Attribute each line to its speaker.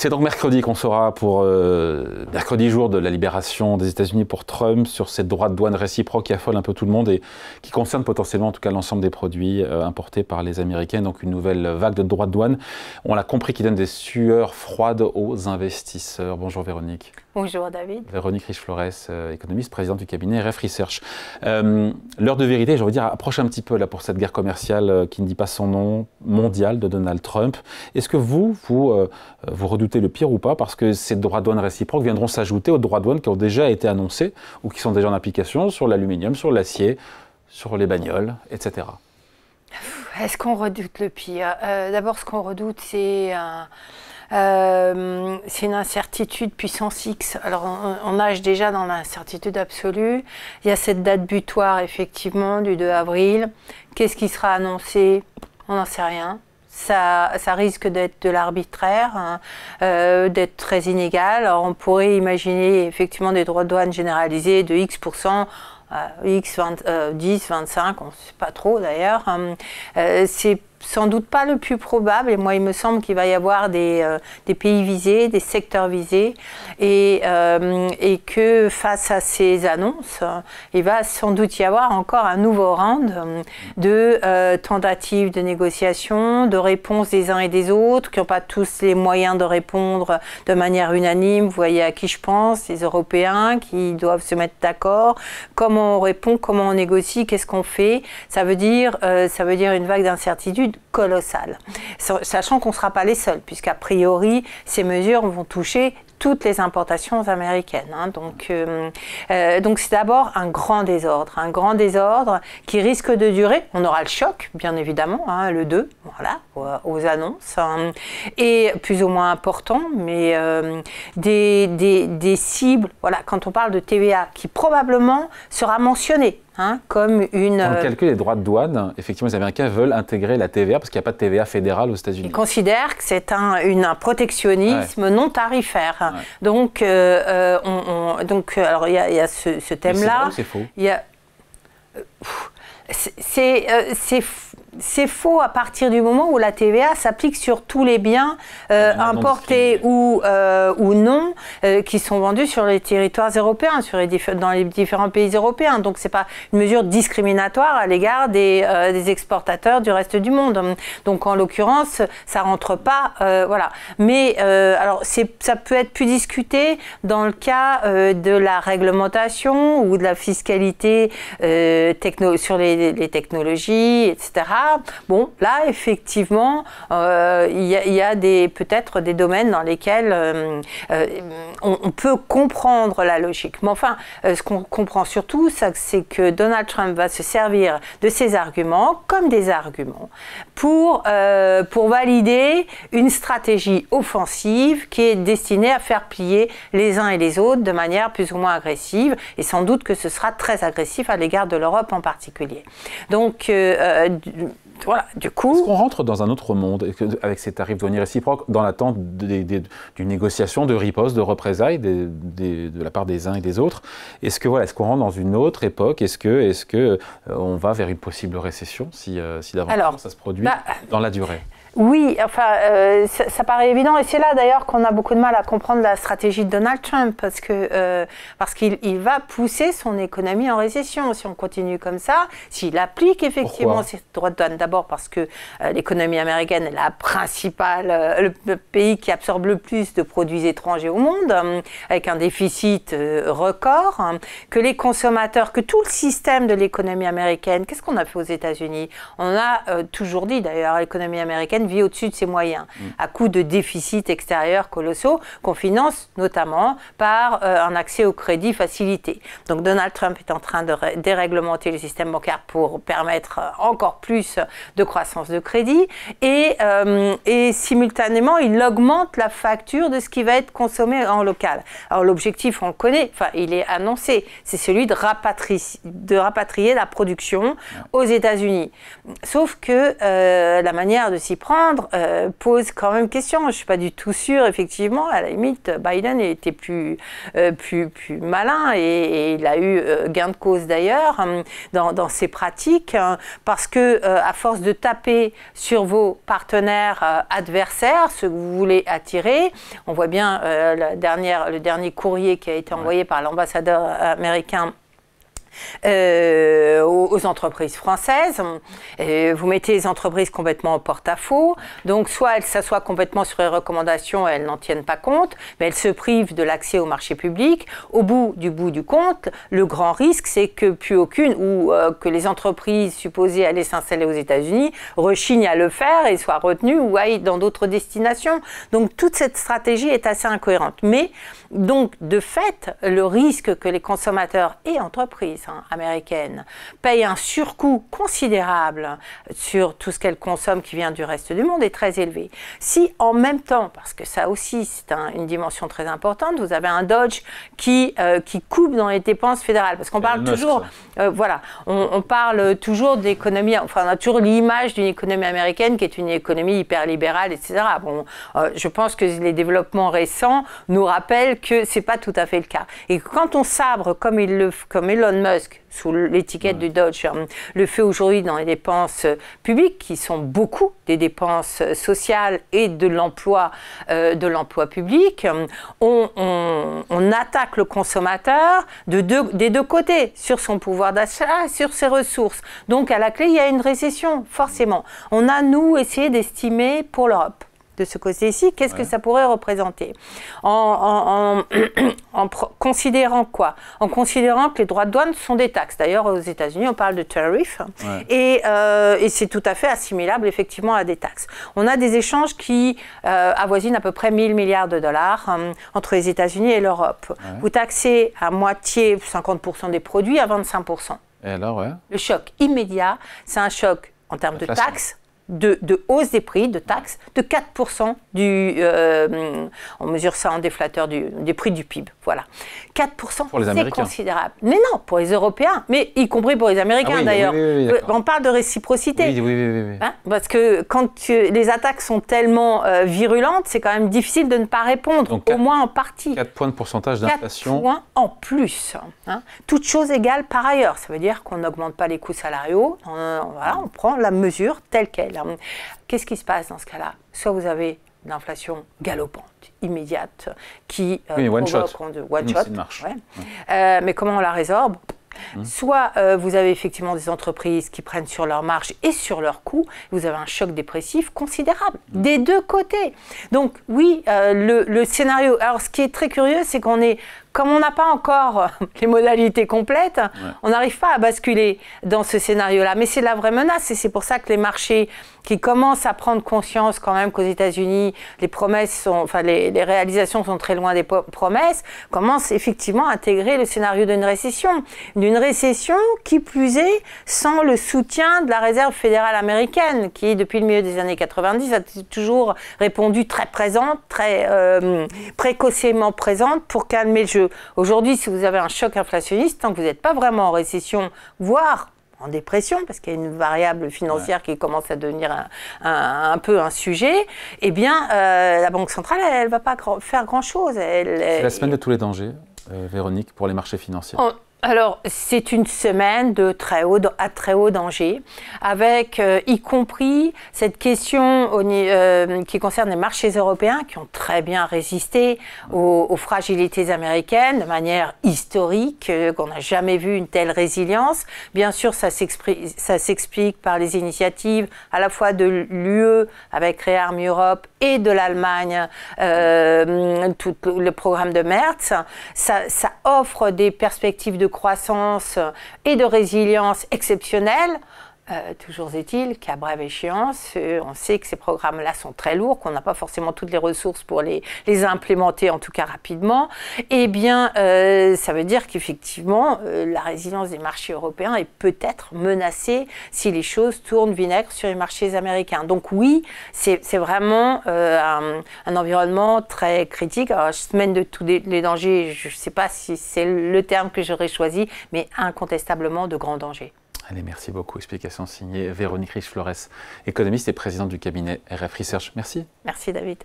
Speaker 1: C'est donc mercredi qu'on saura pour mercredi jour de la libération des États-Unis pour Trump sur ces droits de douane réciproques qui affolent un peu tout le monde et qui concernent potentiellement en tout cas l'ensemble des produits importés par les Américains. Donc une nouvelle vague de droits de douane, on l'a compris, qui donne des sueurs froides aux investisseurs. Bonjour Véronique.
Speaker 2: Bonjour David.
Speaker 1: Véronique Riche-Flores, économiste, présidente du cabinet RF Research. L'heure de vérité, j'ai envie de dire, approche un petit peu là pour cette guerre commerciale qui ne dit pas son nom, mondiale, de Donald Trump. Est-ce que vous redoutez le pire ou pas? Parce que ces droits de douane réciproques viendront s'ajouter aux droits de douane qui ont déjà été annoncés ou qui sont déjà en application sur l'aluminium, sur l'acier, sur les bagnoles, etc.
Speaker 2: Est-ce qu'on redoute le pire? D'abord, ce qu'on redoute, c'est une incertitude puissance X. Alors, on nage déjà dans l'incertitude absolue. Il y a cette date butoir, effectivement, du 2 avril. Qu'est-ce qui sera annoncé? On n'en sait rien. Ça risque d'être de l'arbitraire, hein, d'être très inégal. Alors, on pourrait imaginer, effectivement, des droits de douane généralisés de X%, X, 10, 25, on ne sait pas trop d'ailleurs. C'est sans doute pas le plus probable, et moi il me semble qu'il va y avoir des pays visés, des secteurs visés, et que face à ces annonces, il va sans doute y avoir encore un nouveau round de tentatives de négociation, de réponses des uns et des autres, qui n'ont pas tous les moyens de répondre de manière unanime. Vous voyez à qui je pense, les Européens qui doivent se mettre d'accord. Comment on répond, comment on négocie, qu'est-ce qu'on fait? Ça veut dire une vague d'incertitude colossale, sachant qu'on ne sera pas les seuls, puisqu'a priori, ces mesures vont toucher toutes les importations américaines. Hein. Donc c'est d'abord un grand désordre qui risque de durer. On aura le choc, bien évidemment, hein, le 2, voilà, aux annonces, hein, et plus ou moins important, mais des cibles, voilà, quand on parle de TVA, qui probablement sera mentionnée. Hein, comme une...
Speaker 1: Dans le calcul des droits de douane, effectivement, les Américains veulent intégrer la TVA parce qu'il n'y a pas de TVA fédérale aux États-Unis.
Speaker 2: Ils considèrent que c'est un protectionnisme non tarifaire. Ouais. Donc, alors il y a ce thème-là.
Speaker 1: C'est faux.
Speaker 2: C'est faux à partir du moment où la TVA s'applique sur tous les biens importés ou non qui sont vendus sur les territoires européens, dans les différents pays européens. Donc, ce n'est pas une mesure discriminatoire à l'égard des exportateurs du reste du monde. Donc, en l'occurrence, ça ne rentre pas. Voilà. Mais alors, ça peut être plus discuté dans le cas de la réglementation ou de la fiscalité sur les technologies, etc. Bon, là, effectivement, il y a peut-être des domaines dans lesquels on peut comprendre la logique. Mais enfin, ce qu'on comprend surtout, c'est que Donald Trump va se servir de ces arguments comme des arguments pour valider une stratégie offensive qui est destinée à faire plier les uns et les autres de manière plus ou moins agressive, et sans doute que ce sera très agressif à l'égard de l'Europe en particulier. Donc, voilà, du coup...
Speaker 1: Est-ce qu'on rentre dans un autre monde avec ces tarifs douaniers réciproques dans l'attente d'une négociation, de riposte, de représailles de la part des uns et des autres? Est-ce qu'on rentre dans une autre époque? Est-ce que on va vers une possible récession si davantage ça se produit dans la durée?
Speaker 2: Oui, enfin, ça paraît évident, et c'est là d'ailleurs qu'on a beaucoup de mal à comprendre la stratégie de Donald Trump, parce qu'il va pousser son économie en récession si on continue comme ça, s'il applique effectivement ces droits de douane. D'abord parce que l'économie américaine est la principale, le pays qui absorbe le plus de produits étrangers au monde, avec un déficit record, que les consommateurs, que tout le système de l'économie américaine, qu'est-ce qu'on a fait aux États-Unis? On a toujours dit d'ailleurs, l'économie américaine vit au-dessus de ses moyens, à coup de déficits extérieurs colossaux qu'on finance notamment par un accès au crédit facilité. Donc Donald Trump est en train de déréglementer le système bancaire pour permettre encore plus de croissance de crédit, et simultanément il augmente la facture de ce qui va être consommé en local. Alors l'objectif, on le connaît, enfin il est annoncé, c'est celui de rapatrier la production aux États-Unis. Sauf que la manière de s'y prendre, prendre pose quand même question. Je ne suis pas du tout sûre, effectivement. À la limite, Biden était plus malin et il a eu gain de cause d'ailleurs dans ses pratiques parce que à force de taper sur vos partenaires adversaires, ceux que vous voulez attirer, on voit bien le dernier courrier qui a été envoyé par l'ambassadeur américain aux entreprises françaises. Vous mettez les entreprises complètement en porte-à-faux. Donc, soit elles s'assoient complètement sur les recommandations et elles n'en tiennent pas compte, mais elles se privent de l'accès au marché public. Au bout du compte, le grand risque, c'est que plus aucune, ou que les entreprises supposées aller s'installer aux États-Unis rechignent à le faire et soient retenues ou aillent dans d'autres destinations. Donc, toute cette stratégie est assez incohérente. Mais, donc, de fait, le risque que les consommateurs et entreprises américaines payent un surcoût considérable sur tout ce qu'elles consomment qui vient du reste du monde est très élevé. Si en même temps, parce que ça aussi c'est une dimension très importante, vous avez un Dodge qui coupe dans les dépenses fédérales, parce qu'on parle toujours, on parle toujours d'économie, enfin on a toujours l'image d'une économie américaine qui est une économie hyper libérale, etc. Bon, je pense que les développements récents nous rappellent que c'est pas tout à fait le cas. Et quand on sabre comme Elon Musk sous l'étiquette du Dodge, le fait aujourd'hui dans les dépenses publiques, qui sont beaucoup des dépenses sociales et de l'emploi public, on attaque le consommateur des deux côtés, sur son pouvoir d'achat, sur ses ressources. Donc à la clé, il y a une récession, forcément. On a, nous, essayé d'estimer pour l'Europe, de ce côté-ci, qu'est-ce que ça pourrait représenter en considérant quoi? En considérant que les droits de douane sont des taxes. D'ailleurs, aux États-Unis, on parle de tariff et c'est tout à fait assimilable effectivement à des taxes. On a des échanges qui avoisinent à peu près 1000 milliards de dollars entre les États-Unis et l'Europe. Vous taxez à moitié 50% des produits à 25%. Et alors, le choc immédiat, c'est un choc en termes de taxes, de hausse des prix, de taxes, de 4% on mesure ça en déflateur des prix du PIB, voilà. 4%, c'est considérable. Mais non, pour les Européens, mais y compris pour les Américains d'ailleurs. On parle de réciprocité. Oui. Hein, parce que quand les attaques sont tellement virulentes, c'est quand même difficile de ne pas répondre, donc, au moins en partie.
Speaker 1: 4 points de pourcentage d'inflation.
Speaker 2: 4 points en plus. Hein. Toutes choses égales par ailleurs. Ça veut dire qu'on n'augmente pas les coûts salariaux. On prend la mesure telle qu'elle. Qu'est-ce qui se passe dans ce cas-là? Soit vous avez l'inflation galopante, immédiate, qui
Speaker 1: one shot.
Speaker 2: Mais comment on la résorbe? Soit vous avez effectivement des entreprises qui prennent sur leurs marges et sur leurs coûts, vous avez un choc dépressif considérable, des deux côtés. Donc oui, le scénario, alors ce qui est très curieux, c'est comme on n'a pas encore les modalités complètes, on n'arrive pas à basculer dans ce scénario-là. Mais c'est la vraie menace et c'est pour ça que les marchés qui commencent à prendre conscience quand même qu'aux États-Unis, les réalisations sont très loin des promesses, commencent effectivement à intégrer le scénario d'une récession. D'une récession qui plus est sans le soutien de la Réserve fédérale américaine qui, depuis le milieu des années 90, a toujours répondu très présente, très précocement présente pour calmer le jeu. Aujourd'hui, si vous avez un choc inflationniste, tant que vous n'êtes pas vraiment en récession, voire en dépression, parce qu'il y a une variable financière qui commence à devenir un peu un sujet, eh bien, la Banque centrale, elle ne va pas faire grand-chose.
Speaker 1: C'est la semaine de tous les dangers, Véronique, pour les marchés financiers.
Speaker 2: Alors, c'est une semaine à très haut danger, avec y compris cette question qui concerne les marchés européens qui ont très bien résisté aux fragilités américaines de manière historique, qu'on n'a jamais vu une telle résilience. Bien sûr, ça s'explique par les initiatives à la fois de l'UE avec Rearm Europe et de l'Allemagne, tout le programme de Merz. Ça offre des perspectives de croissance et de résilience exceptionnelles. Toujours est-il qu'à brève échéance, on sait que ces programmes-là sont très lourds, qu'on n'a pas forcément toutes les ressources pour les implémenter, en tout cas rapidement. Eh bien, ça veut dire qu'effectivement, la résilience des marchés européens est peut-être menacée si les choses tournent vinaigre sur les marchés américains. Donc oui, c'est vraiment un environnement très critique. Alors, semaine de tous les dangers, je ne sais pas si c'est le terme que j'aurais choisi, mais incontestablement de grands dangers.
Speaker 1: Allez, merci beaucoup. Explication signée Véronique Riche-Flores, économiste et présidente du cabinet RF Research. Merci.
Speaker 2: Merci David.